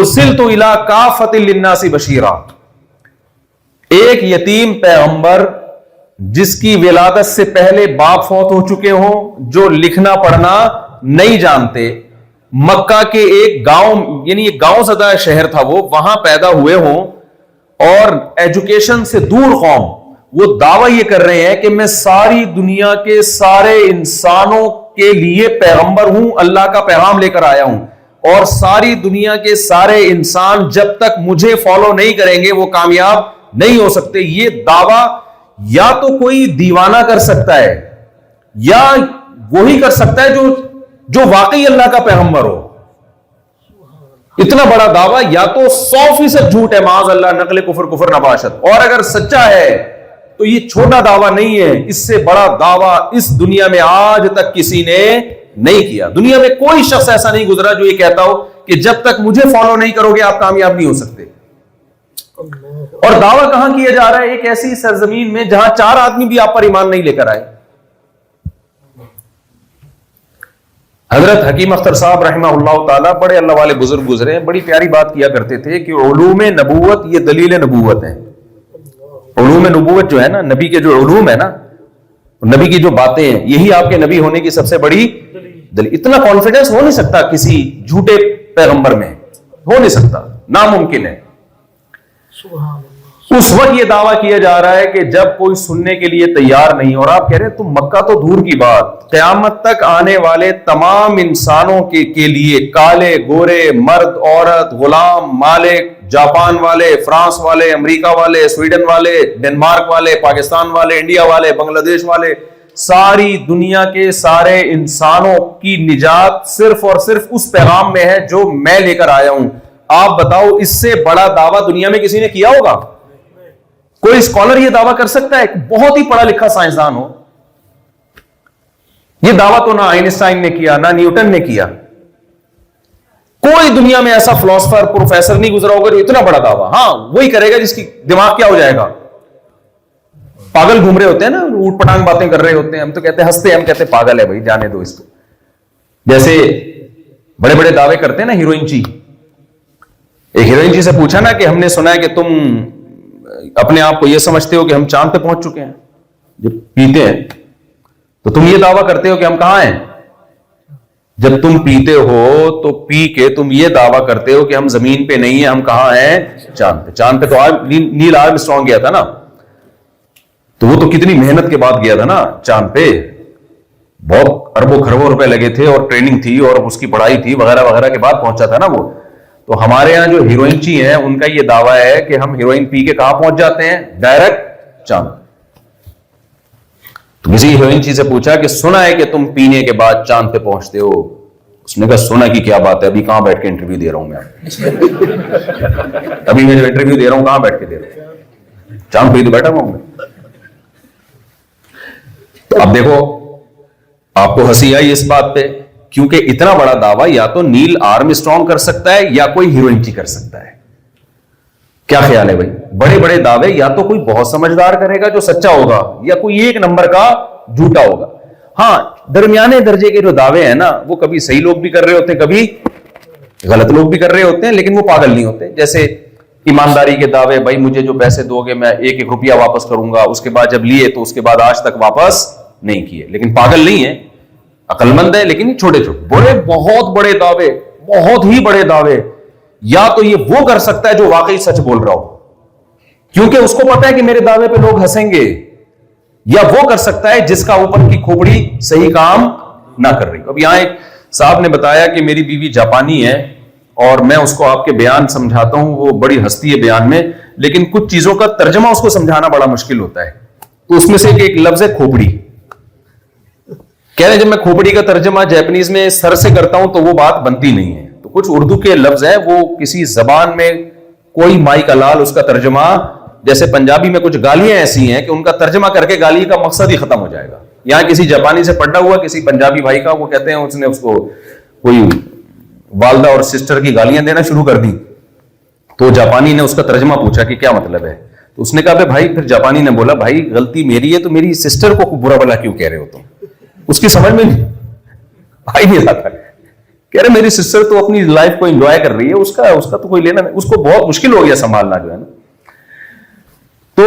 ارسلت الی کافۃ للناس بشیرا، ایک یتیم پیغمبر جس کی ولادت سے پہلے باپ فوت ہو چکے ہوں، جو لکھنا پڑھنا نہیں جانتے، مکہ کے ایک گاؤں، یعنی ایک گاؤں زدہ شہر تھا وہ، وہاں پیدا ہوئے ہوں اور ایجوکیشن سے دور قوم، وہ دعویٰ یہ کر رہے ہیں کہ میں ساری دنیا کے سارے انسانوں کے لیے پیغمبر ہوں، اللہ کا پیغام لے کر آیا ہوں، اور ساری دنیا کے سارے انسان جب تک مجھے فالو نہیں کریں گے وہ کامیاب نہیں ہو سکتے۔ یہ دعویٰ یا تو کوئی دیوانہ کر سکتا ہے یا وہی کر سکتا ہے جو واقعی اللہ کا پیغمبر ہو۔ اتنا بڑا دعویٰ یا تو 100% جھوٹ ہے، معاذ اللہ، نقل کفر نباشت، اور اگر سچا ہے تو یہ چھوٹا دعویٰ نہیں ہے، اس سے بڑا دعویٰ اس دنیا میں آج تک کسی نے نہیں کیا۔ دنیا میں کوئی شخص ایسا نہیں گزرا جو یہ کہتا ہو کہ جب تک مجھے فالو نہیں کرو گے آپ کامیاب نہیں ہو سکتے۔ اور دعویٰ کہاں کیا جا رہا ہے؟ ایک ایسی سرزمین میں جہاں 4 آدمی بھی آپ پر ایمان نہیں لے کر آئے۔ حضرت حکیم اختر صاحب رحمہ اللہ تعالیٰ بڑے اللہ والے بزرگ گزرے ہیں، بڑی پیاری بات کیا کرتے تھے کہ علوم نبوت یہ دلیل نبوت ہے۔ علوم نبوت جو ہے نا، نبی کے جو علوم ہے نا، نبی کی جو باتیں ہیں، یہی آپ کے نبی ہونے کی سب سے بڑی دلیل۔ اتنا کانفیڈنس ہو نہیں سکتا کسی جھوٹے پیغمبر میں، ہو نہیں سکتا، ناممکن ہے۔ اس وقت یہ دعویٰ کیا جا رہا ہے کہ جب کوئی سننے کے لیے تیار نہیں، اور آپ کہہ رہے ہیں تم مکہ تو دور کی بات، قیامت تک آنے والے تمام انسانوں کے لیے، کالے گورے، مرد عورت، غلام مالک، جاپان والے، فرانس والے، امریکہ والے، سویڈن والے، ڈنمارک والے، پاکستان والے، انڈیا والے، بنگلہ دیش والے، ساری دنیا کے سارے انسانوں کی نجات صرف اور صرف اس پیغام میں ہے جو میں لے کر آیا ہوں۔ آپ بتاؤ اس سے بڑا دعویٰ دنیا میں کسی نے کیا ہوگا؟ کوئی اسکالر یہ دعویٰ کر سکتا ہے؟ بہت ہی پڑھا لکھا سائنسدان ہو، یہ دعویٰ تو نہ آئنسٹائن نے کیا، نہ نیوٹن نے کیا، کوئی دنیا میں ایسا فلاسفر پروفیسر نہیں گزرا ہوگا جو اتنا بڑا دعویٰ۔ ہاں وہی کرے گا جس کی دماغ کیا ہو جائے گا، پاگل گھوم رہے ہوتے ہیں نا، اوٹ پٹانگ باتیں کر رہے ہوتے ہیں، ہم تو کہتے ہیں ہنستے ہیں، ہم کہتے ہیں پاگل ہے بھائی، جانے دو اس کو۔ جیسے بڑے بڑے دعوے کرتے ہیں نا ہیروئن جی، ایک ہیروئن جی سے پوچھا نا کہ ہم نے سنا ہے کہ تم اپنے آپ کو یہ سمجھتے ہو کہ ہم چاند پہ پہنچ چکے ہیں، جب پیتے ہیں تو تم یہ دعویٰ کرتے ہو کہ ہم کہاں ہیں؟ جب تم پیتے ہو تو پی کے تم یہ دعویٰ کرتے ہو کہ ہم زمین پہ نہیں ہیں، ہم کہاں ہیں؟ چاند پہ۔ چاند پہ تو نیل آرمسٹرانگ گیا تھا نا، تو وہ تو کتنی محنت کے بعد گیا تھا نا چاند پہ، بہت اربوں خربوں روپے لگے تھے اور ٹریننگ تھی اور اس کی پڑھائی تھی وغیرہ وغیرہ کے بعد پہنچا تھا نا وہ۔ تو ہمارے ہاں جو ہیروئن چی ہیں ان کا یہ دعویٰ ہے کہ ہم ہیروئن پی کے کہاں پہنچ جاتے ہیں؟ ڈائریکٹ چاند۔ تو کسی ہیروئن چی سے پوچھا کہ سنا ہے کہ تم پینے کے بعد چاند پہ پہنچتے ہو؟ اس نے کہا سنا کی کیا بات ہے، ابھی کہاں بیٹھ کے انٹرویو دے رہا ہوں میں، ابھی میں جو انٹرویو دے رہا ہوں کہاں بیٹھ کے دے رہا ہوں، چاند پہ ہی تو بیٹھا ہوں میں۔ اب دیکھو آپ کو ہنسی آئی اس بات پہ، کیونکہ اتنا بڑا دعویٰ یا تو نیل آرمسٹرانگ کر سکتا ہے یا کوئی ہیروئن چی کر سکتا ہے۔ کیا خیال ہے بھائی؟ بڑے بڑے دعوے یا تو کوئی بہت سمجھدار کرے گا جو سچا ہوگا، یا کوئی ایک نمبر کا جھوٹا ہوگا۔ ہاں درمیانے درجے کے جو دعوے ہیں نا وہ کبھی صحیح لوگ بھی کر رہے ہوتے ہیں، کبھی غلط لوگ بھی کر رہے ہوتے ہیں، لیکن وہ پاگل نہیں ہوتے۔ جیسے ایمانداری کے دعوے، بھائی مجھے جو پیسے دو گے میں 1-1 روپیہ واپس کروں گا، اس کے بعد جب لیے تو اس کے بعد آج تک واپس نہیں کیے، لیکن پاگل نہیں ہے، عقل مند ہے، لیکن چھوٹے چھوٹے بڑے بہت بڑے دعوے، بہت ہی بڑے دعوے یا تو یہ وہ کر سکتا ہے جو واقعی سچ بول رہا ہو، کیونکہ اس کو پتا ہے کہ میرے دعوے پہ لوگ ہنسیں گے، یا وہ کر سکتا ہے جس کا اوپر کی کھوپڑی صحیح کام نہ کر رہی۔ اب یہاں ایک صاحب نے بتایا کہ میری بیوی جاپانی ہے اور میں اس کو آپ کے بیان سمجھاتا ہوں، وہ بڑی ہستی ہے بیان میں، لیکن کچھ چیزوں کا ترجمہ اس کو سمجھانا بڑا مشکل ہوتا ہے، تو اس میں سے ایک لفظ ہے کھوپڑی۔ کہہ رہے ہیں جب میں کھوپڑی کا ترجمہ جیپنیز میں سر سے کرتا ہوں تو وہ بات بنتی نہیں ہے، تو کچھ اردو کے لفظ ہیں وہ کسی زبان میں کوئی مائی کا لال اس کا ترجمہ، جیسے پنجابی میں کچھ گالیاں ایسی ہیں کہ ان کا ترجمہ کر کے گالی کا مقصد ہی ختم ہو جائے گا۔ یہاں کسی جاپانی سے پڑھا ہوا کسی پنجابی بھائی کا، وہ کہتے ہیں اس نے اس کو کوئی والدہ اور سسٹر کی گالیاں دینا شروع کر دی، تو جاپانی نے اس کا ترجمہ پوچھا کہ کیا مطلب ہے، تو اس نے کہا بھائی، پھر جاپانی نے بولا بھائی غلطی میری ہے تو میری سسٹر کو برا بلا کیوں کہہ رہے ہو تم؟ اس کی سمجھ میں نہیں آئی نہیں جاتا کہہ رہے میری سسٹر تو اپنی لائف کو انجوائے کر رہی ہے, اس کا تو کوئی لینا نہیں, اس کو بہت مشکل ہو گیا سنبھالنا جو ہے نا. تو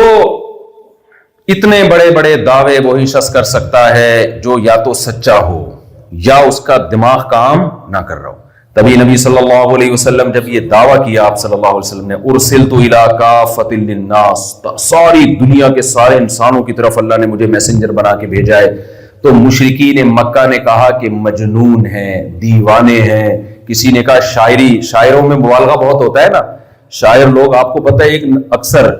اتنے بڑے بڑے دعوے وہی شخص کر سکتا ہے جو یا تو سچا ہو یا اس کا دماغ کام نہ کر رہا ہو. تبھی نبی صلی اللہ علیہ وسلم جب یہ دعویٰ کیا آپ صلی اللہ علیہ وسلم نے, ارسلت الی کافۃ للناس, ساری دنیا کے سارے انسانوں کی طرف اللہ نے مجھے میسنجر بنا کے بھیجا ہے. تو مشرکین مکہ نے کہا کہ مجنون ہیں, دیوانے ہیں. کسی نے کہا شاعری, شاعروں میں مبالغہ بہت ہوتا ہے نا, شاعر لوگ آپ کو پتہ ہے ایک اکثر,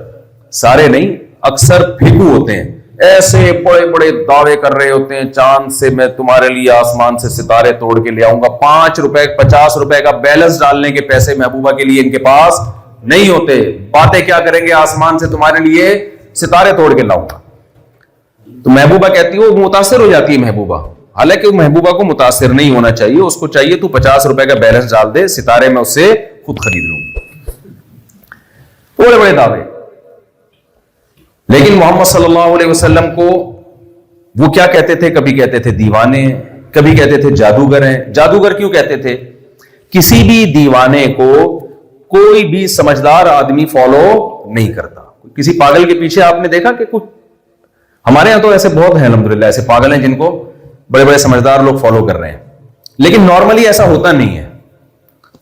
سارے نہیں, اکثر پھیکو ہوتے ہیں, ایسے بڑے بڑے دعوے کر رہے ہوتے ہیں, چاند سے میں تمہارے لیے آسمان سے ستارے توڑ کے لے آؤں گا. 5 روپے 50 روپے کا بیلنس ڈالنے کے پیسے محبوبہ کے لیے ان کے پاس نہیں ہوتے. باتیں کیا کریں گے, آسمان سے تمہارے لیے ستارے توڑ کے لاؤں گا. تو محبوبہ کہتی ہے, وہ متاثر ہو جاتی ہے محبوبہ, حالانکہ محبوبہ کو متاثر نہیں ہونا چاہیے, اس کو چاہیے تو 50 روپے کا بیلنس ڈال دے, ستارے میں اس سے خود خرید لوں. بڑے بڑے دعوے. لیکن محمد صلی اللہ علیہ وسلم کو وہ کیا کہتے تھے, کبھی کہتے تھے دیوانے ہیں, کبھی کہتے تھے جادوگر ہیں. جادوگر کیوں کہتے تھے؟ کسی بھی دیوانے کو کوئی بھی سمجھدار آدمی فالو نہیں کرتا. کسی پاگل کے پیچھے آپ نے دیکھا کہ کچھ, ہمارے یہاں تو ایسے بہت ہیں الحمدللہ, ایسے پاگل ہیں جن کو بڑے بڑے سمجھدار لوگ فالو کر رہے ہیں, لیکن نارملی ایسا ہوتا نہیں ہے.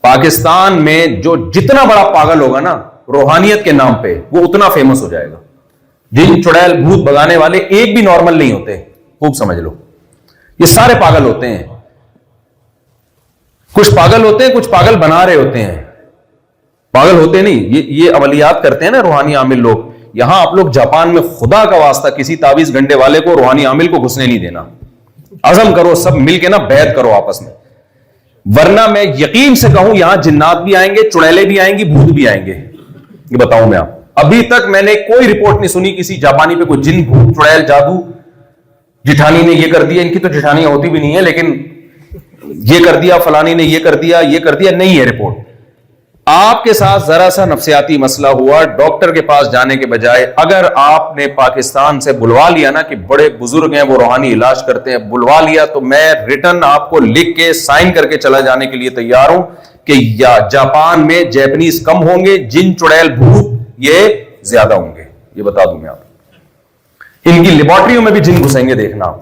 پاکستان میں جو جتنا بڑا پاگل ہوگا نا روحانیت کے نام پہ, وہ اتنا فیمس ہو جائے گا. جن چڑیل بھوت بگانے والے ایک بھی نارمل نہیں ہوتے, خوب سمجھ لو. یہ سارے پاگل ہوتے ہیں. کچھ پاگل ہوتے ہیں, کچھ پاگل بنا رہے ہوتے ہیں. پاگل ہوتے نہیں, یہ عملیات کرتے ہیں نا روحانی عامل لوگ. یہاں آپ لوگ جاپان میں خدا کا واسطہ کسی تعویذ گنڈے والے کو روحانی عامل کو گھسنے نہیں دینا. عزم کرو سب مل کے نا, بیعت کرو آپس میں, ورنہ میں یقین سے کہوں یہاں جنات بھی آئیں گے, چڑیلے بھی آئیں گی, بھوت بھی آئیں گے. یہ بتاؤں میں آپ, ابھی تک میں نے کوئی رپورٹ نہیں سنی کسی جاپانی پہ کوئی جن, بھوت, چڑیل, جادو, جٹھانی نے یہ کر دیا. ان کی تو جٹھانیاں ہوتی بھی نہیں ہے, لیکن یہ کر دیا, فلانی نے یہ کر دیا, یہ کر دیا, نہیں ہے رپورٹ. آپ کے ساتھ ذرا سا نفسیاتی مسئلہ ہوا, ڈاکٹر کے پاس جانے کے بجائے اگر آپ نے پاکستان سے بلوا لیا نا کہ بڑے بزرگ ہیں وہ روحانی علاج کرتے ہیں, بلوا لیا, تو میں ریٹن آپ کو لکھ کے سائن کر کے چلا جانے کے لیے تیار ہوں کہ یا جاپان میں جیپنیز کم ہوں گے, جن, چڑیل, بھوت یہ زیادہ ہوں گے. یہ بتا دوں میں آپ, ان کی لیبارٹریوں میں بھی جن گھسیں گے, دیکھنا آپ.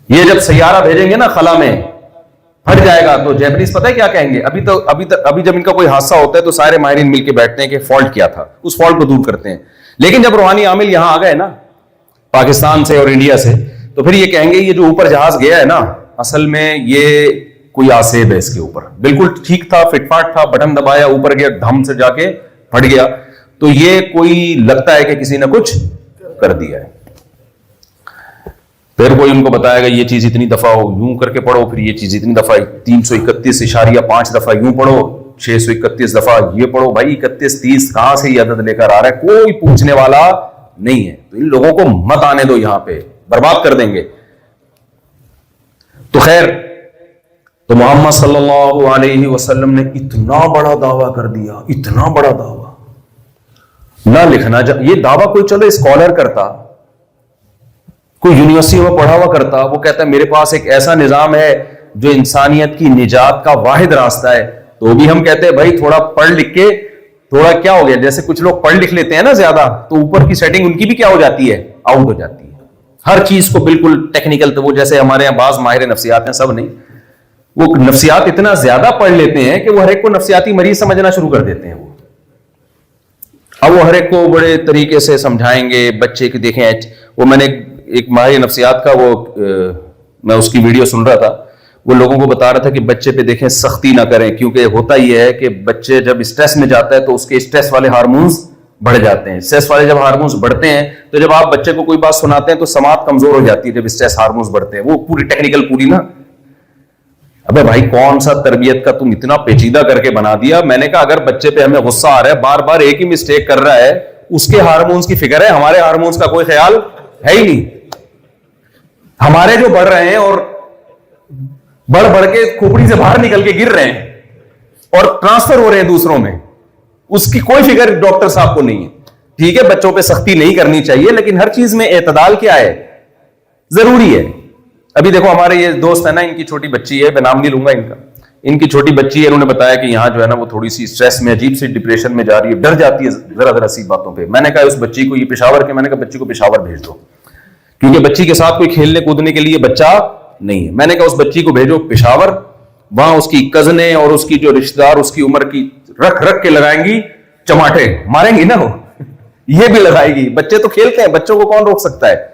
یہ جب سیارہ بھیجیں گے نا خلا میں, پھٹ جائے گا, تو جیپنیز پتہ ہے کیا کہیں گے؟ ابھی جب ان کا کوئی حادثہ ہوتا ہے تو سارے ماہرین مل کے بیٹھتے ہیں کہ فالٹ کیا تھا, اس فالٹ کو دور کرتے ہیں. لیکن جب روحانی عامل یہاں آ گئے نا پاکستان سے اور انڈیا سے, تو پھر یہ کہیں گے یہ جو اوپر جہاز گیا ہے نا, اصل میں یہ کوئی آسیب ہے اس کے اوپر, بالکل ٹھیک تھا, فٹ فاٹ تھا, بٹن دبایا, اوپر گیا, دھم سے جا کے پھٹ گیا. تو یہ کوئی لگتا ہے کہ کسی نے کچھ کر دیا ہے. پھر کوئی ان کو بتائے گا یہ چیز اتنی دفعہ ہو, یوں کر کے پڑھو, پھر یہ چیز اتنی دفعہ, 331.5 دفعہ یوں پڑھو, 631 دفعہ یہ پڑھو. بھائی 31 30 کہاں سے یہ عدد لے کر آ رہا ہے, کوئی پوچھنے والا نہیں ہے. تو ان لوگوں کو مت آنے دو یہاں پہ, برباد کر دیں گے. تو خیر, تو محمد صلی اللہ علیہ وسلم نے اتنا بڑا دعویٰ کر دیا, اتنا بڑا دعویٰ, نہ لکھنا. یہ دعویٰ کوئی چلو اسکالر کرتا, کوئی یونیورسٹی میں پڑھا ہوا کرتا, وہ کہتا ہے میرے پاس ایک ایسا نظام ہے جو انسانیت کی نجات کا واحد راستہ ہے, تو بھی ہم کہتے ہیں بھائی تھوڑا پڑھ لکھ کے, تھوڑا کیا ہو گیا, جیسے کچھ لوگ پڑھ لکھ لیتے ہیں نا زیادہ, تو اوپر کی سیٹنگ ان کی بھی کیا ہو جاتی ہے, آؤٹ ہو جاتی ہے. ہر چیز کو بالکل ٹیکنیکل, تو وہ جیسے ہمارے یہاں بعض ماہر نفسیات ہیں, سب نہیں, وہ نفسیات اتنا زیادہ پڑھ لیتے ہیں کہ وہ ہر ایک کو نفسیاتی مریض سمجھنا شروع کر دیتے ہیں. اب وہ ہر ایک کو بڑے طریقے سے سمجھائیں گے. بچے کی دیکھیں, وہ میں نے ایک ماہر نفسیات کا, وہ میں اس کی ویڈیو سن رہا تھا, وہ لوگوں کو بتا رہا تھا کہ بچے پہ دیکھیں سختی نہ کریں, کیونکہ ہوتا یہ ہے کہ بچے جب اسٹریس میں جاتا ہے تو اس کے اسٹریس والے ہارمونز بڑھ جاتے ہیں. اسٹریس والے جب ہارمونز بڑھتے ہیں تو جب آپ بچے کو کوئی بات سناتے ہیں تو سماعت کمزور ہو جاتی ہے جب اسٹریس ہارمونز بڑھتے ہیں. وہ پوری ٹیکنیکل پوری نا, ابے بھائی کون سا تربیت کا تم اتنا پیچیدہ کر کے بنا دیا. میں نے کہا اگر بچے پہ ہمیں غصہ آ رہا ہے, بار بار ایک ہی مسٹیک کر رہا ہے, اس کے ہارمونز کی فکر ہے, ہمارے ہارمونز کا کوئی خیال ہے ہی نہیں. ہمارے جو بڑھ رہے ہیں اور بڑھ بڑھ کے کھوپڑی سے باہر نکل کے گر رہے ہیں اور ٹرانسفر ہو رہے ہیں دوسروں میں, اس کی کوئی فکر ڈاکٹر صاحب کو نہیں ہے. ٹھیک ہے بچوں پہ سختی نہیں کرنی چاہیے, لیکن ہر چیز میں اعتدال کیا ہے, ضروری ہے. ابھی دیکھو ہمارے یہ دوست ہے نا, ان کی چھوٹی بچی ہے, میں نام نہیں لوں گا ان کا, ان کی چھوٹی بچی ہے, انہوں نے بتایا کہ یہاں جو ہے نا وہ تھوڑی سی اسٹریس میں, عجیب سی ڈپریشن میں جا رہی ہے, ڈر جاتی ہے ذرا ذرا سی باتوں پہ. میں نے کہا اس بچی کو, یہ پشاور کے, میں نے کہا بچی کو پشاور بھیج دو, کیونکہ بچی کے ساتھ کوئی کھیلنے کودنے کے لیے بچہ نہیں ہے. میں نے کہا اس بچی کو بھیجو پشاور, وہاں اس کی کزنیں اور اس کی جو رشتہ دار اس کی عمر کی رکھ رکھ کے لگائیں گی چماٹے, ماریں گی نا وہ, یہ بھی لگائے گی. بچے تو کھیلتے ہیں, بچوں کو کون روک سکتا ہے,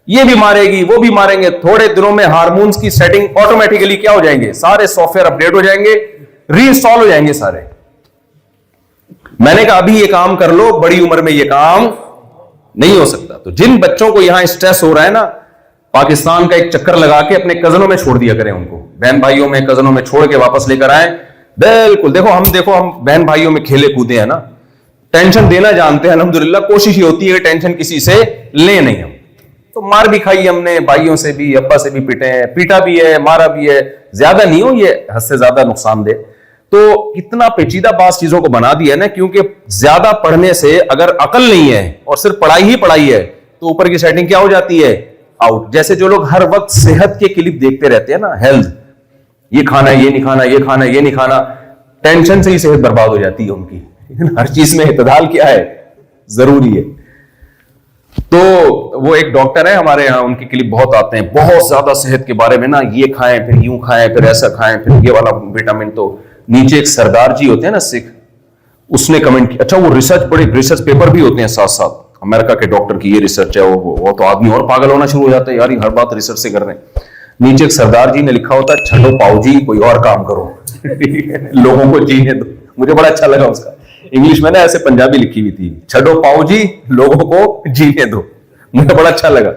یہ بھی مارے گی وہ بھی ماریں گے. تھوڑے دنوں میں ہارمونز کی سیٹنگ آٹومیٹیکلی کیا ہو جائیں گے, سارے سافٹ ویئر اپ ڈیٹ ہو جائیں گے, ری انسٹال ہو جائیں گے سارے. میں نے کہا ابھی یہ کام کر لو, بڑی عمر میں یہ کام نہیں ہو سکتا. تو جن بچوں کو یہاں اسٹریس ہو رہا ہے نا, پاکستان کا ایک چکر لگا کے اپنے کزنوں میں چھوڑ دیا کریں, ان کو بہن بھائیوں میں کزنوں میں چھوڑ کے واپس لے کر آئیں. بالکل دیکھو ہم بہن بھائیوں میں کھیلے کودے ہیں نا, ٹینشن دینا جانتے ہیں الحمدللہ, کوشش ہی ہوتی ہے ٹینشن کسی سے لے نہیں. ہم تو مار بھی کھائی ہم نے, بھائیوں سے بھی, ابا سے بھی پٹے ہیں, پیٹا بھی ہے, مارا بھی ہے, زیادہ نہیں ہو یہ حد سے زیادہ نقصان دہ. تو اتنا پیچیدہ بعض چیزوں کو بنا دیا نا, کیونکہ زیادہ پڑھنے سے اگر عقل نہیں ہے اور صرف پڑھائی ہی پڑھائی ہے تو اوپر کی سیٹنگ کیا ہو جاتی ہے, آؤٹ. جیسے جو لوگ ہر وقت صحت کے کلپ دیکھتے رہتے ہیں نا, ہیلتھ, یہ کھانا ہے یہ نہیں کھانا, یہ کھانا ہے یہ نہیں کھانا, ٹینشن سے ہی صحت برباد ہو جاتی ہے ان کی. ہر چیز میں اعتدال کیا ہے, ضروری ہے. تو وہ ایک ڈاکٹر ہے ہمارے یہاں, ان کے کلپ بہت آتے ہیں, بہت زیادہ صحت کے بارے میں نا, یہ کھائیں پھر یوں کھائیں پھر ایسا کھائیں پھر یہ والا وٹامن. تو نیچے ایک سردار جی ہوتے ہیں نا سکھ, اس نے کمنٹ کیا, اچھا وہ ریسرچ, بڑے ریسرچ پیپر بھی ہوتے ہیں ساتھ ساتھ, امریکہ کے ڈاکٹر کی یہ ریسرچ ہے, وہ تو آدمی اور پاگل ہونا شروع ہو جاتا ہے, یار ہر بات ریسرچ سے کر رہے ہیں. نیچے ایک سردار جی نے لکھا ہوتا ہے, چھڈو پاؤ جی کوئی اور کام کرو, لوگوں کو جینے دو. مجھے بڑا اچھا لگا اس کا, انگلش میں نا ایسے پنجابی لکھی ہوئی تھی, چھڈو پاؤ جی لوگوں کو جینے دو. مجھے بڑا اچھا لگا.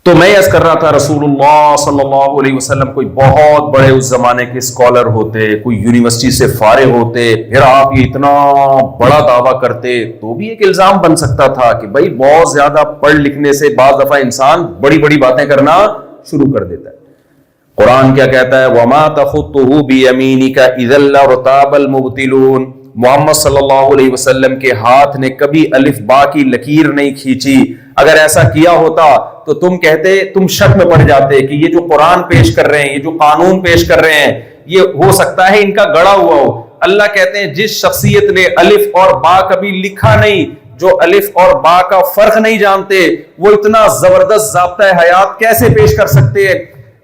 تو میں عرض کر رہا تھا, رسول اللہ صلی اللہ علیہ وسلم کوئی بہت بڑے اس زمانے کے اسکالر ہوتے, کوئی یونیورسٹی سے فارغ ہوتے, پھر آپ یہ اتنا بڑا دعویٰ کرتے, تو بھی ایک الزام بن سکتا تھا کہ بھائی بہت زیادہ پڑھ لکھنے سے بعض دفعہ انسان بڑی بڑی باتیں کرنا شروع کر دیتا ہے. قرآن کیا کہتا ہے, وَمَا تَخُطُّهُ بِيَمِينِكَ إِذًا لَارْتَابَ الْمُبْطِلُونَ. محمد صلی اللہ علیہ وسلم کے ہاتھ نے کبھی الف با کی لکیر نہیں کھینچی. اگر ایسا کیا ہوتا تو تم کہتے, تم شک میں پڑ جاتے کہ یہ جو قرآن پیش کر رہے ہیں, یہ جو قانون پیش کر رہے ہیں, یہ ہو سکتا ہے ان کا گڑا ہوا ہو. اللہ کہتے ہیں جس شخصیت نے الف اور با کبھی لکھا نہیں, جو الف اور با کا فرق نہیں جانتے, وہ اتنا زبردست ضابطہ حیات کیسے پیش کر سکتے ہیں؟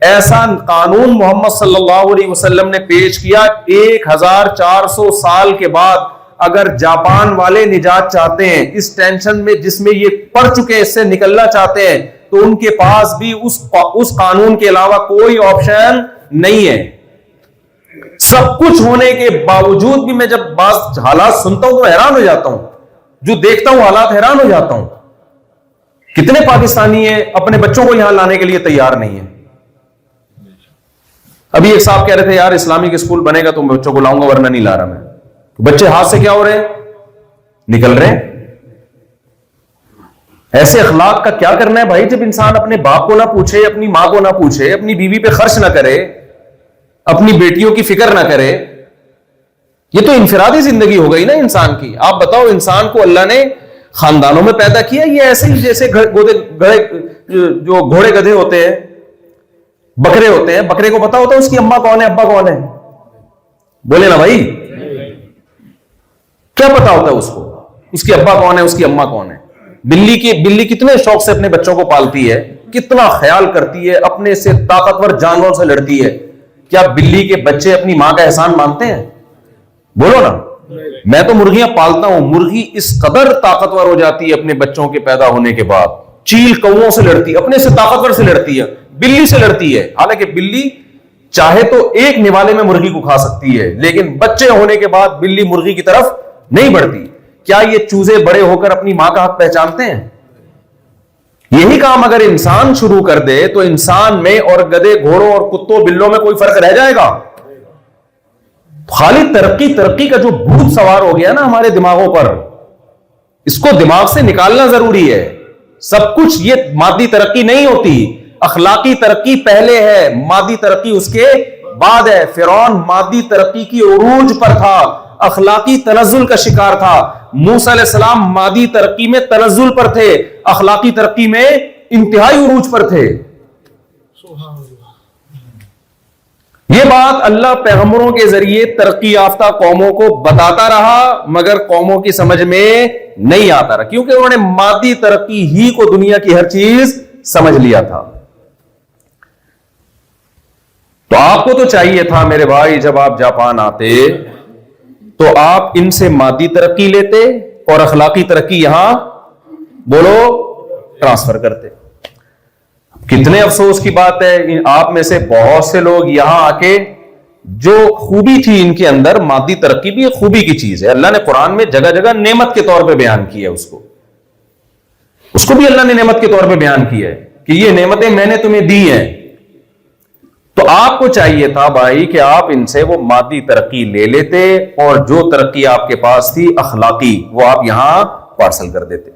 ایسا قانون محمد صلی اللہ علیہ وسلم نے پیش کیا 1400 سال کے بعد. اگر جاپان والے نجات چاہتے ہیں اس ٹینشن میں جس میں یہ پڑ چکے ہیں, اس سے نکلنا چاہتے ہیں, تو ان کے پاس بھی اس قانون کے علاوہ کوئی آپشن نہیں ہے. سب کچھ ہونے کے باوجود بھی میں جب بعض حالات سنتا ہوں تو حیران ہو جاتا ہوں, جو دیکھتا ہوں حالات حیران ہو جاتا ہوں. کتنے پاکستانی ہیں اپنے بچوں کو یہاں لانے کے لیے تیار نہیں ہیں. ابھی ایک صاحب کہہ رہے تھے یار اسلامک اسکول بنے گا تو میں بچوں کو لاؤں گا, ورنہ نہیں لا رہا میں. بچے ہاتھ سے کیا ہو رہے ہیں, نکل رہے ہیں. ایسے اخلاق کا کیا کرنا ہے بھائی, جب انسان اپنے باپ کو نہ پوچھے, اپنی ماں کو نہ پوچھے, اپنی بیوی پہ خرچ نہ کرے, اپنی بیٹیوں کی فکر نہ کرے. یہ تو انفرادی زندگی ہو گئی نا انسان کی. آپ بتاؤ, انسان کو اللہ نے خاندانوں میں پیدا کیا, یہ ایسے ہی جیسے جو گھوڑے گدھے ہوتے ہیں, بکرے ہوتے ہیں, بکرے کو پتا ہوتا ہے اس کی اماں کون ہے ابا کون ہے؟ بولے نا بھائی, کیا پتا ہوتا ہے اس کو اس کی ابا کون ہے اس کی اماں کون ہے؟ بلی کتنے شوق سے اپنے بچوں کو پالتی ہے, کتنا خیال کرتی ہے, اپنے سے طاقتور جانوروں سے لڑتی ہے. کیا بلی کے بچے اپنی ماں کا احسان مانتے ہیں؟ بولو نا. میں تو مرغیاں پالتا ہوں, مرغی اس قدر طاقتور ہو جاتی ہے اپنے بچوں کے پیدا ہونے کے بعد, چیل کووں سے لڑتی ہے, اپنے سے طاقتور سے لڑتی ہے, بلی سے لڑتی ہے. حالانکہ بلی چاہے تو ایک نوالے میں مرغی کو کھا سکتی ہے, لیکن بچے ہونے کے بعد بلی مرغی کی طرف نہیں بڑھتی. کیا یہ چوزے بڑے ہو کر اپنی ماں کا حق پہچانتے ہیں؟ یہی کام اگر انسان شروع کر دے تو انسان میں اور گدے گھوڑوں اور کتوں بلوں میں کوئی فرق رہ جائے گا؟ خالی ترقی کا جو بھوت سوار ہو گیا نا ہمارے دماغوں پر, اس کو دماغ سے نکالنا ضروری ہے. سب کچھ یہ مادی ترقی نہیں ہوتی, اخلاقی ترقی پہلے ہے, مادی ترقی اس کے بعد ہے. فرعون مادی ترقی کی عروج پر تھا, اخلاقی تنزل کا شکار تھا. موسیٰ علیہ السلام مادی ترقی میں تنزل پر تھے, اخلاقی ترقی میں انتہائی عروج پر تھے. یہ بات اللہ پیغمبروں کے ذریعے ترقی یافتہ قوموں کو بتاتا رہا، مگر قوموں کی سمجھ میں نہیں آتا رہا، کیونکہ انہوں نے مادی ترقی ہی کو دنیا کی ہر چیز سمجھ لیا تھا۔ تو آپ کو تو چاہیے تھا میرے بھائی، جب آپ جاپان آتے تو آپ ان سے مادی ترقی لیتے اور اخلاقی ترقی یہاں بولو ٹرانسفر کرتے۔ کتنے افسوس کی بات ہے، آپ میں سے بہت سے لوگ یہاں آ کے جو خوبی تھی ان کے اندر، مادی ترقی بھی ایک خوبی کی چیز ہے، اللہ نے قرآن میں جگہ جگہ نعمت کے طور پہ بیان کی ہے، اس کو بھی اللہ نے نعمت کے طور پہ بیان کیا ہے کہ یہ نعمتیں میں نے تمہیں دی ہیں۔ تو آپ کو چاہیے تھا بھائی کہ آپ ان سے وہ مادی ترقی لے لیتے اور جو ترقی آپ کے پاس تھی اخلاقی، وہ آپ یہاں پارسل کر دیتے۔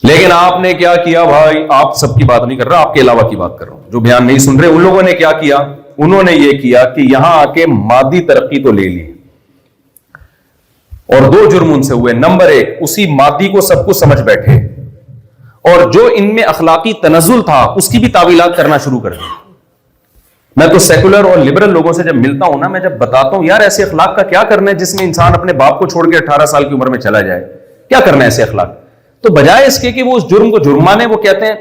لیکن آپ نے کیا کیا بھائی، آپ سب کی بات نہیں کر رہا، آپ کے علاوہ کی بات کر رہا ہوں، جو بیان نہیں سن رہے ان لوگوں نے کیا کیا، انہوں نے یہ کیا کہ یہاں آ کے مادی ترقی تو لے لی اور دو جرم ان سے ہوئے۔ نمبر ایک، اسی مادی کو سب کچھ سمجھ بیٹھے، اور جو ان میں اخلاقی تنزل تھا اس کی بھی تعویلات کرنا شروع کر دی۔ میں تو سیکولر اور لبرل لوگوں سے جب ملتا ہوں نا، میں جب بتاتا ہوں یار ایسے اخلاق کا کیا کرنا ہے جس میں انسان اپنے باپ کو چھوڑ کے 18 سال کی عمر میں چلا جائے، کیا کرنا ہے ایسے اخلاق، تو بجائے اس کے کہ وہ اس جرم کو جرم مانے، وہ کہتے ہیں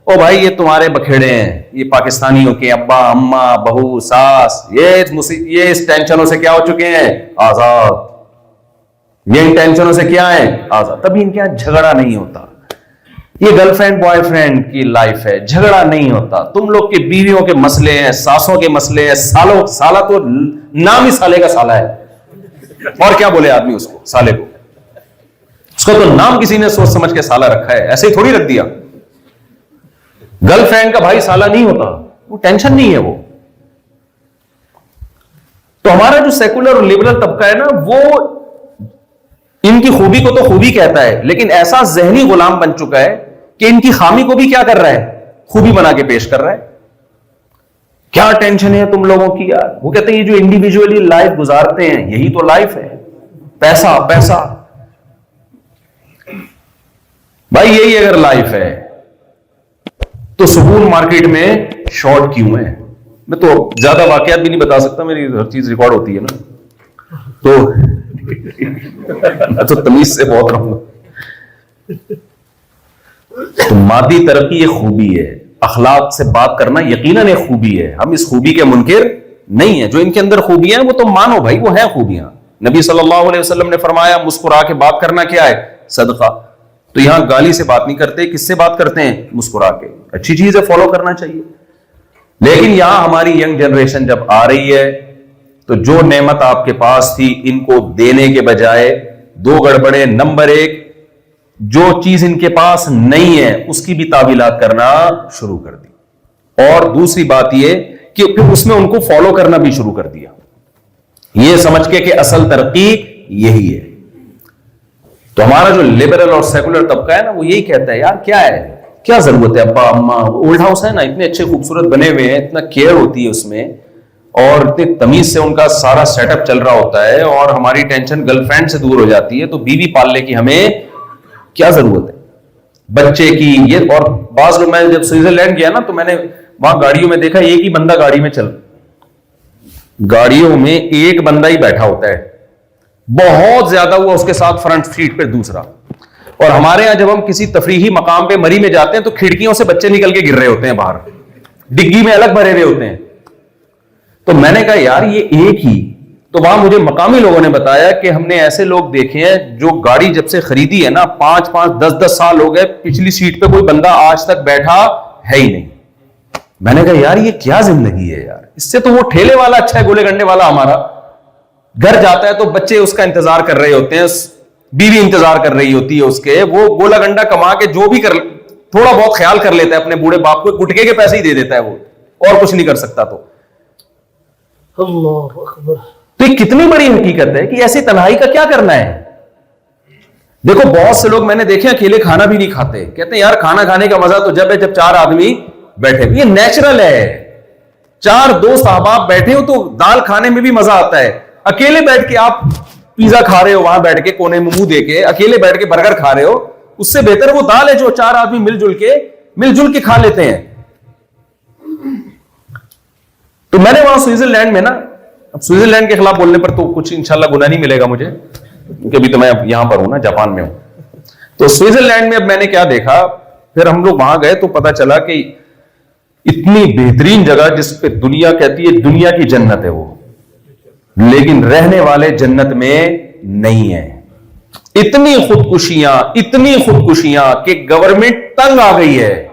او بھائی یہ تمہارے بکھیڑے ہیں، یہ پاکستانیوں کے ابا اماں بہو ساس یہ اس ٹینشنوں سے کیا ہو چکے ہیں، آزاد، یہ ان ٹینشنوں سے کیا ہے، آزاد۔ تبھی ان کے یہاں جھگڑا نہیں ہوتا، یہ گرل فرینڈ بوائے فرینڈ کی لائف ہے، جھگڑا نہیں ہوتا۔ تم لوگ کے بیویوں کے مسئلے ہیں، ساسوں کے مسئلے ہیں، سالہ تو نام ہی سالے کا سالہ ہے، اور کیا بولے آدمی اس کو، سالے کو، اس کو تو نام کسی نے سوچ سمجھ کے سالہ رکھا ہے، ایسے ہی تھوڑی رکھ دیا۔ گرل فرینڈ کا بھائی سالہ نہیں ہوتا، وہ ٹینشن نہیں ہے وہ۔ تو ہمارا جو سیکولر اور لبرل طبقہ ہے نا، وہ ان کی خوبی کو تو خوبی کہتا ہے، لیکن ایسا ذہنی غلام بن چکا ہے کہ ان کی خامی کو بھی کیا کر رہا ہے، خوبی بنا کے پیش کر رہا ہے۔ کیا ٹینشن ہے تم لوگوں کی یار، وہ کہتے ہیں یہ جو انڈیویجولی لائف گزارتے ہیں یہی تو لائف ہے، پیسہ پیسہ۔ بھائی یہی اگر لائف ہے تو سکون مارکیٹ میں شارٹ کیوں ہے؟ میں تو زیادہ واقعات بھی نہیں بتا سکتا، میری ہر چیز ریکارڈ ہوتی ہے نا، تو تمیز سے بہت رہوں گا۔ تو مادی ترقی ایک خوبی ہے، اخلاق سے بات کرنا یقیناً ایک خوبی ہے، ہم اس خوبی کے منکر نہیں ہیں۔ جو ان کے اندر خوبیاں ہیں وہ تو مانو بھائی، وہ ہیں خوبیاں۔ نبی صلی اللہ علیہ وسلم نے فرمایا مسکرا کے بات کرنا کیا ہے، صدقہ۔ تو یہاں گالی سے بات نہیں کرتے، کس سے بات کرتے ہیں، مسکرا کے۔ اچھی چیز ہے، فالو کرنا چاہیے۔ لیکن یہاں ہماری ینگ جنریشن جب آ رہی ہے تو جو نعمت آپ کے پاس تھی ان کو دینے کے بجائے دو گڑبڑے۔ نمبر ایک، جو چیز ان کے پاس نہیں ہے اس کی بھی تعویلات کرنا شروع کر دی، اور دوسری بات یہ کہ پھر اس میں ان کو فالو کرنا بھی شروع کر دیا، یہ سمجھ کے کہ اصل ترقی یہی ہے۔ تو ہمارا جو لبرل اور سیکولر طبقہ ہے نا، وہ یہی کہتا ہے یار کیا ہے، کیا ضرورت ہے، ابا اماں اولڈ ہاؤس ہے نا، اتنے اچھے خوبصورت بنے ہوئے ہیں، اتنا کیئر ہوتی ہے اس میں، اور اتنی تمیز سے ان کا سارا سیٹ اپ چل رہا ہوتا ہے، اور ہماری ٹینشن گرل فرینڈ سے دور ہو جاتی ہے، تو بیوی پالنے کی ہمیں کیا ضرورت ہے، بچے کی یہ۔ اور بعض لوگ، میں جب سوئٹزرلینڈ گیا نا تو میں نے وہاں گاڑیوں میں دیکھا ایک ہی بندہ گاڑی میں گاڑیوں میں ایک بندہ ہی بیٹھا ہوتا ہے، بہت زیادہ ہوا اس کے ساتھ فرنٹ سیٹ پہ دوسرا۔ اور ہمارے یہاں جب ہم کسی تفریحی مقام پہ مری میں جاتے ہیں تو کھڑکیوں سے بچے نکل کے گر رہے ہوتے ہیں باہر، ڈگی میں الگ بھرے ہوئے ہوتے ہیں۔ تو میں نے کہا یار یہ ایک ہی، تو وہاں مجھے مقامی لوگوں نے بتایا کہ ہم نے ایسے لوگ دیکھے ہیں جو گاڑی جب سے خریدی ہے نا 5-5 10-10 سال ہو گئے، پچھلی سیٹ پہ کوئی بندہ آج تک بیٹھا ہے ہی نہیں۔ میں نے کہا یار یہ کیا زندگی ہے یار، اس سے تو وہ ٹھیلے والا اچھا ہے، گولے گنڈے والا ہمارا گھر جاتا ہے تو بچے اس کا انتظار کر رہے ہوتے ہیں، بیوی انتظار کر رہی ہوتی ہے اس کے، وہ گولا گنڈا کما کے جو بھی تھوڑا بہت خیال کر لیتا ہے اپنے بوڑھے باپ کو، گٹکے کے پیسے ہی دے دیتا ہے وہ، اور کچھ نہیں کر سکتا۔ تو اللہ اکبر، تو یہ کتنی بڑی حقیقت ہے کہ ایسی تنہائی کا کیا کرنا ہے۔ دیکھو بہت سے لوگ میں نے دیکھے اکیلے کھانا بھی نہیں کھاتے، کہتے ہیں یار کھانا کھانے کا مزہ تو جب ہے جب 4 آدمی بیٹھے، یہ نیچرل ہے، 4 دوست احباب بیٹھے ہو تو دال کھانے میں بھی مزہ آتا ہے۔ اکیلے بیٹھ کے آپ پیزا کھا رہے ہو وہاں بیٹھ کے کونے میں منہ دے کے، اکیلے بیٹھ کے برگر کھا رہے ہو، اس سے بہتر وہ دال ہے جو 4 آدمی مل جل کے کھا لیتے ہیں۔ تو میں نے وہاں سوئٹزرلینڈ میں نا, اب سوئٹزرلینڈ کے خلاف بولنے پر تو کچھ انشاءاللہ گناہ نہیں ملے گا مجھے, کیونکہ ابھی تو میں یہاں پر ہوں نا, جاپان میں ہوں. تو سوئٹزرلینڈ میں اب میں نے کیا دیکھا, پھر ہم لوگ وہاں گئے تو پتا چلا کہ اتنی بہترین جگہ جس پہ دنیا کہتی ہے دنیا کی جنت ہے وہ, لیکن رہنے والے جنت میں نہیں ہے. اتنی خودکشیاں کہ گورنمنٹ تنگ آ گئی ہے,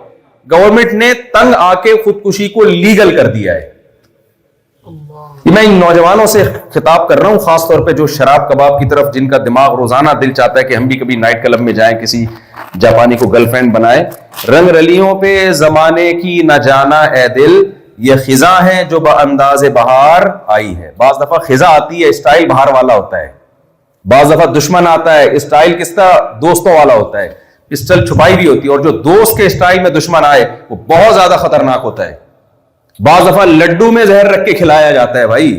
گورنمنٹ نے تنگ آ کے خودکشی کو لیگل کر دیا ہے. میں ان نوجوانوں سے خطاب کر رہا ہوں, خاص طور پہ جو شراب کباب کی طرف, جن کا دماغ روزانہ دل چاہتا ہے کہ ہم بھی کبھی نائٹ کلب میں جائیں, کسی جاپانی کو گرل فرینڈ بنائیں. رنگ رلیوں پہ زمانے کی نہ جانا اے دل, یہ خزاں ہے جو بانداز بہار آئی ہے. بعض دفعہ خزاں آتی ہے, اسٹائل بہار والا ہوتا ہے. بعض دفعہ دشمن آتا ہے, اسٹائل کس طرح دوستوں والا ہوتا ہے, پسٹل چھپائی بھی ہوتی ہے. اور جو دوست کے اسٹائل میں دشمن آئے وہ بہت زیادہ خطرناک ہوتا ہے. بعض دفعہ لڈو میں زہر رکھ کے کھلایا جاتا ہے بھائی.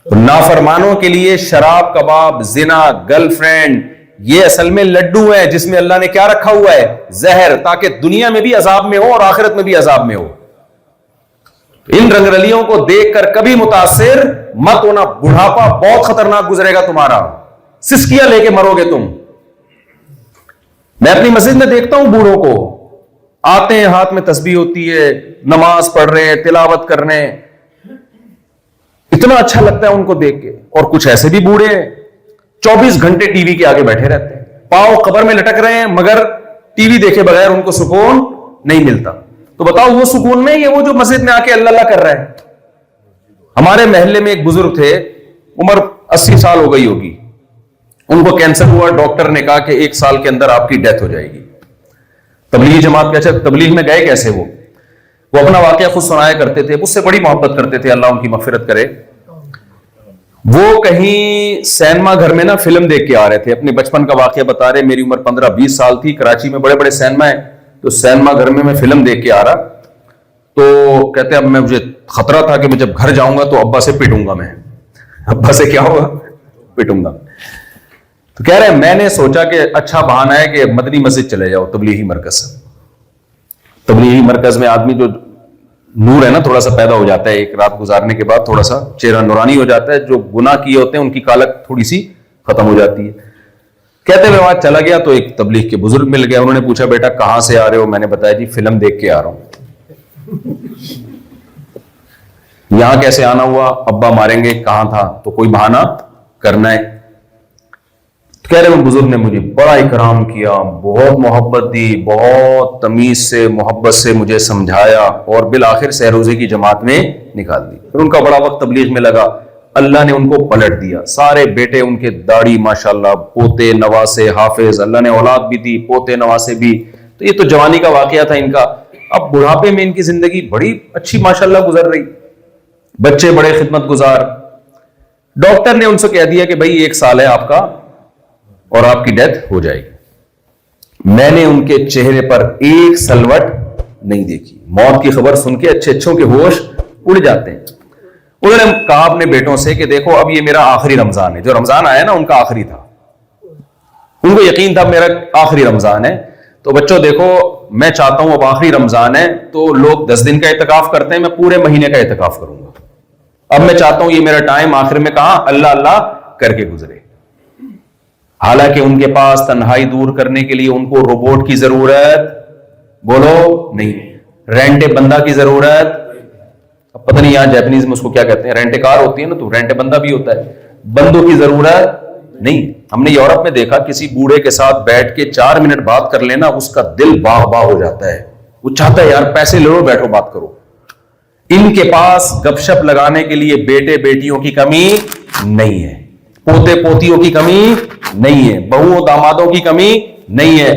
نافرمانوں کے لیے شراب کباب, زنا, گرل فرینڈ, یہ اصل میں لڈو ہے جس میں اللہ نے کیا رکھا ہوا ہے, زہر, تاکہ دنیا میں بھی عذاب میں ہو اور آخرت میں بھی عذاب میں ہو. ان رنگ رلیوں کو دیکھ کر کبھی متاثر مت ہونا, بڑھاپا بہت خطرناک گزرے گا تمہارا, سسکیاں لے کے مرو گے تم. میں اپنی مسجد میں دیکھتا ہوں بوڑھوں کو, آتے ہیں ہاتھ میں تسبیح ہوتی ہے, نماز پڑھ رہے ہیں, تلاوت کر رہے ہیں, اتنا اچھا لگتا ہے ان کو دیکھ کے. اور کچھ ایسے بھی بوڑھے ہیں 24 گھنٹے ٹی وی کے آگے بیٹھے رہتے ہیں, پاؤں قبر میں لٹک رہے ہیں, مگر ٹی وی دیکھے بغیر ان کو سکون نہیں ملتا. تو بتاؤ وہ سکون میں, یہ وہ جو مسجد میں آ کے اللہ اللہ کر رہا ہے. ہمارے محلے میں ایک بزرگ تھے, عمر 80 سال ہو گئی ہوگی, ان کو کینسر ہوا, ڈاکٹر نے کہا کہ 1 سال کے اندر آپ کی ڈیتھ ہو جائے گی. تبلیغی جماعت کے, اچھا تبلیغ میں گئے کیسے وہ اپنا واقعہ خود سنایا کرتے تھے, مجھ سے بڑی محبت کرتے تھے, اللہ ان کی مغفرت کرے. وہ کہیں سینما گھر میں نا فلم دیکھ کے آ رہے تھے, اپنے بچپن کا واقعہ بتا رہے, میری عمر 15-20 سال تھی, کراچی میں بڑے بڑے سینما ہیں, تو سینما گھر میں فلم دیکھ کے آ رہا, تو کہتے اب مجھے خطرہ تھا کہ میں جب گھر جاؤں گا تو ابا سے پٹوں گا. میں ابا سے کیا ہوگا, پٹوں گا. تو کہہ رہے ہیں میں نے سوچا کہ اچھا بہانہ ہے کہ مدنی مسجد چلے جاؤ, تبلیغی مرکز. تبلیغی مرکز میں آدمی جو نور ہے نا تھوڑا سا پیدا ہو جاتا ہے, ایک رات گزارنے کے بعد تھوڑا سا چہرہ نورانی ہو جاتا ہے, جو گناہ کیے ہوتے ہیں ان کی کالک تھوڑی سی ختم ہو جاتی ہے. کہتے ہوئے وہاں چلا گیا تو ایک تبلیغ کے بزرگ مل گیا, انہوں نے پوچھا بیٹا کہاں سے آ رہے ہو, میں نے بتایا جی فلم دیکھ کے آ رہا ہوں. یہاں کیسے آنا ہوا, ابا ماریں گے, کہاں تھا, تو کوئی بہانہ کرنا ہے. کہہ رہے ہیں بزرگ نے مجھے بڑا اکرام کیا, بہت محبت دی, بہت تمیز سے محبت سے مجھے سمجھایا, اور بالآخر سہ روزے کی جماعت میں نکال دی. پھر ان کا بڑا وقت تبلیغ میں لگا, اللہ نے ان کو پلٹ دیا. سارے بیٹے ان کے داڑھی ماشاءاللہ, پوتے نواسے حافظ, اللہ نے اولاد بھی دی, پوتے نواسے بھی. تو یہ تو جوانی کا واقعہ تھا ان کا. اب بڑھاپے میں ان کی زندگی بڑی اچھی ماشاءاللہ گزر رہی, بچے بڑے خدمت گزار. ڈاکٹر نے ان سے کہہ دیا کہ بھائی 1 سال ہے آپ کا اور آپ کی ڈیتھ ہو جائے گی. میں نے ان کے چہرے پر ایک سلوٹ نہیں دیکھی. موت کی خبر سن کے اچھوں کے ہوش اڑ جاتے ہیں. انہوں نے کہا اپنے بیٹوں سے کہ دیکھو اب یہ میرا آخری رمضان ہے. جو رمضان آیا نا ان کا آخری تھا, ان کو یقین تھا میرا آخری رمضان ہے. تو بچوں دیکھو میں چاہتا ہوں اب آخری رمضان ہے تو لوگ 10 دن کا اعتکاف کرتے ہیں, میں پورے مہینے کا اعتکاف کروں گا. اب میں چاہتا ہوں یہ میرا ٹائم آخر میں کہاں اللہ اللہ کر کے گزرے. حالانکہ ان کے پاس تنہائی دور کرنے کے لیے ان کو روبوٹ کی ضرورت بولو نہیں, رینٹ بندہ کی ضرورت. اب پتہ نہیں یہاں جاپنیز میں اس کو کیا کہتے ہیں, رینٹ کار ہوتی ہے نا, تو رینٹ بندہ بھی ہوتا ہے, بندوں کی ضرورت نہیں. ہم نے یورپ میں دیکھا کسی بوڑھے کے ساتھ بیٹھ کے 4 منٹ بات کر لینا, اس کا دل باغ باغ ہو جاتا ہے, وہ چاہتا ہے یار پیسے لے لو بیٹھو بات کرو. ان کے پاس گپ شپ لگانے کے لیے بیٹے بیٹیوں کی کمی نہیں ہے, پوتے پوتیوں کی کمی نہیں ہے, بہوؤں دامادوں کی کمی نہیں ہے.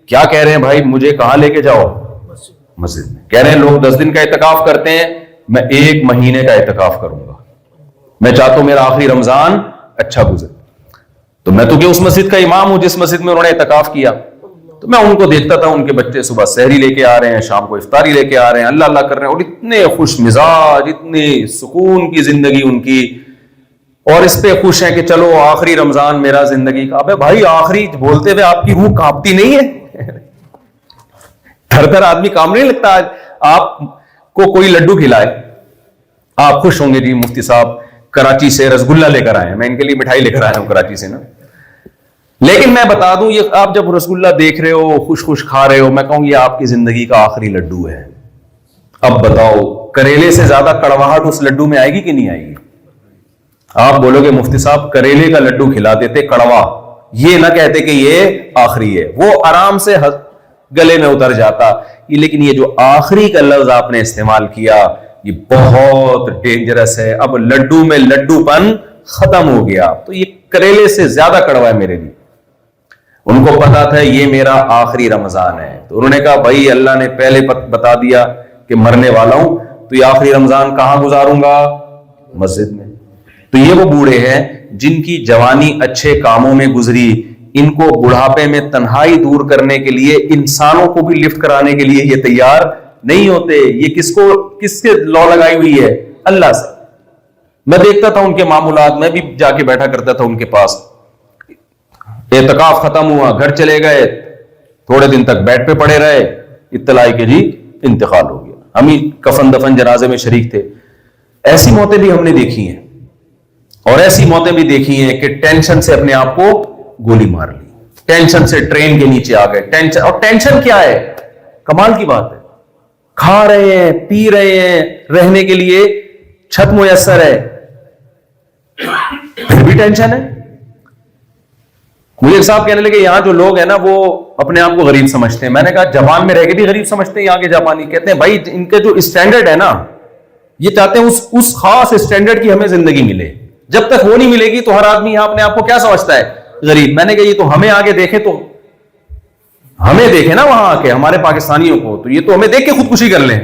کیا کہہ رہے ہیں بھائی, مجھے کہاں لے کے جاؤ, مسجد میں. کہہ رہے ہیں لوگ 10 دن کا اعتکاف کرتے ہیں, میں 1 مہینے کا اعتکاف کروں گا. میں چاہتا ہوں میرا آخری رمضان اچھا گزرے. تو میں تو کہ اس مسجد کا امام ہوں جس مسجد میں انہوں نے اعتکاف کیا, تو میں ان کو دیکھتا تھا, ان کے بچے صبح سحری لے کے آ رہے ہیں, شام کو افطاری لے کے آ رہے ہیں, اللہ اللہ کر رہے ہیں, اور اتنے خوش مزاج, اتنی سکون کی زندگی ان کی, اور اس پہ خوش ہیں کہ چلو آخری رمضان میرا زندگی کا. ابے بھائی آخری بولتے ہوئے آپ کی روح کانپتی نہیں ہے؟ تھر تھر آدمی کام نہیں لگتا. آپ کو کوئی لڈو کھلائے, آپ خوش ہوں گے جی مفتی صاحب کراچی سے رسگلہ لے کر آئے ہیں, میں ان کے لیے مٹھائی لے کر آیا ہوں کراچی سے نا. لیکن میں بتا دوں یہ آپ جب رسگلہ دیکھ رہے ہو خوش خوش کھا رہے ہو, میں کہوں یہ آپ کی زندگی کا آخری لڈو ہے. اب بتاؤ کریلے سے زیادہ کڑواہٹ اس لڈو میں آئے گی کہ نہیں آئے گی؟ آپ بولو گے مفتی صاحب کریلے کا لڈو کھلا دیتے کڑوا, یہ نہ کہتے کہ یہ آخری ہے, وہ آرام سے گلے میں اتر جاتا. لیکن یہ جو آخری کا لفظ آپ نے استعمال کیا یہ بہت ڈینجرس ہے. اب لڈو میں لڈو پن ختم ہو گیا, تو یہ کریلے سے زیادہ کڑوا ہے میرے لیے. ان کو پتا تھا یہ میرا آخری رمضان ہے, تو انہوں نے کہا بھائی اللہ نے پہلے بتا دیا کہ مرنے والا ہوں, تو یہ آخری رمضان کہاں گزاروں گا؟ مسجد میں. تو یہ وہ بوڑھے ہیں جن کی جوانی اچھے کاموں میں گزری, ان کو بڑھاپے میں تنہائی دور کرنے کے لیے انسانوں کو بھی لفٹ کرانے کے لیے یہ تیار نہیں ہوتے. یہ کس کے لا لگائی ہوئی ہے؟ اللہ سے. میں دیکھتا تھا ان کے معاملات, میں بھی جا کے بیٹھا کرتا تھا ان کے پاس. اعتکاف ختم ہوا, گھر چلے گئے, تھوڑے دن تک بیڈ پہ پڑے رہے, اطلاع کہ جی انتقال ہو گیا. ہم ہی کفن دفن جنازے میں شریک تھے. ایسی موتیں بھی ہم نے دیکھی ہیں, اور ایسی موتیں بھی دیکھی ہیں کہ ٹینشن سے اپنے آپ کو گولی مار لی, ٹینشن سے ٹرین کے نیچے آ گئے. ٹینشن, اور ٹینشن کیا ہے؟ کمال کی بات ہے, کھا رہے ہیں پی رہے ہیں, رہنے کے لیے چھت میسر ہے, پھر بھی ٹینشن ہے. مجھے ایک صاحب کہنے لگے یہاں جو لوگ ہیں نا وہ اپنے آپ کو غریب سمجھتے ہیں. میں نے کہا جاپان میں رہ کے بھی غریب سمجھتے ہیں یہاں کے جاپانی. کہتے ہیں بھائی ان کے جو اسٹینڈرڈ ہے نا, یہ چاہتے ہیں اس خاص اسٹینڈرڈ کی ہمیں زندگی ملے. جب تک وہ نہیں ملے گی تو ہر آدمی یہاں اپنے آپ کو کیا سمجھتا ہے؟ غریب. میں نے کہا یہ تو ہمیں آگے دیکھے, تو ہمیں دیکھے نا وہاں آ کے ہمارے پاکستانیوں کو, تو یہ تو ہمیں دیکھ کے خودکشی کر لیں.